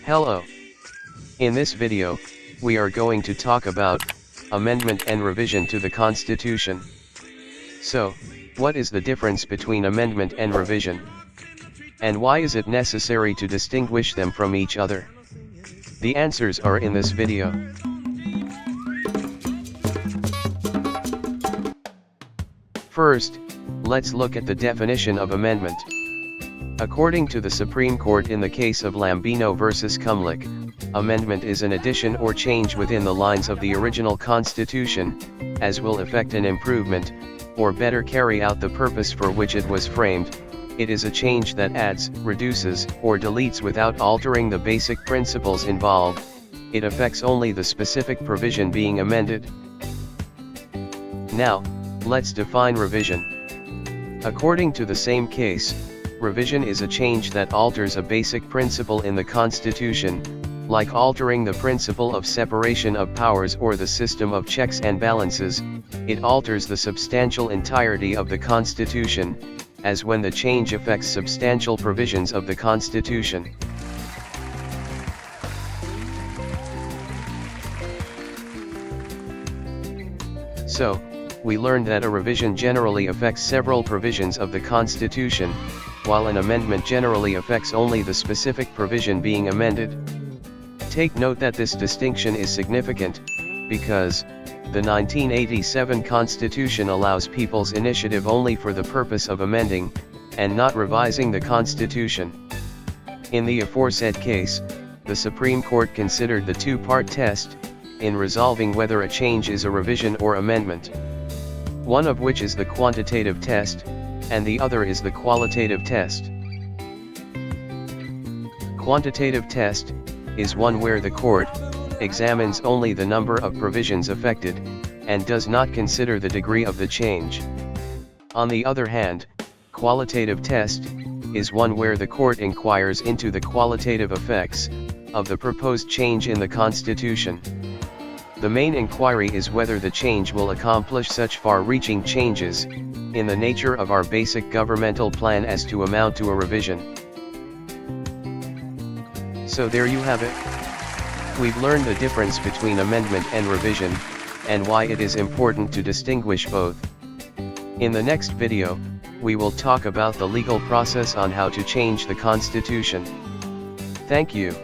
Hello. In this video, we are going to talk about amendment and revision to the Constitution. So, what is the difference between amendment and revision? And why is it necessary to distinguish them from each other? The answers are in this video. First, let's look at the definition of amendment. According to the Supreme Court in the case of Lambino v. Cumlick, amendment is an addition or change within the lines of the original Constitution, as will effect an improvement, or better carry out the purpose for which it was framed. It is a change that adds, reduces, or deletes without altering the basic principles involved. It affects only the specific provision being amended. Now, let's define revision. According to the same case, revision is a change that alters a basic principle in the Constitution, like altering the principle of separation of powers or the system of checks and balances. It alters the substantial entirety of the Constitution, as when the change affects substantial provisions of the Constitution. So, we learned that a revision generally affects several provisions of the Constitution, while an amendment generally affects only the specific provision being amended. Take note that this distinction is significant, because the 1987 Constitution allows people's initiative only for the purpose of amending, and not revising the Constitution. In the aforesaid case, the Supreme Court considered the two-part test, in resolving whether a change is a revision or amendment. One of which is the quantitative test, and the other is the qualitative test. Quantitative test is one where the court examines only the number of provisions affected, and does not consider the degree of the change. On the other hand, qualitative test is one where the court inquires into the qualitative effects of the proposed change in the Constitution. The main inquiry is whether the change will accomplish such far-reaching changes in the nature of our basic governmental plan as to amount to a revision. So there you have it. We've learned the difference between amendment and revision, and why it is important to distinguish both. In the next video, we will talk about the legal process on how to change the Constitution. Thank you.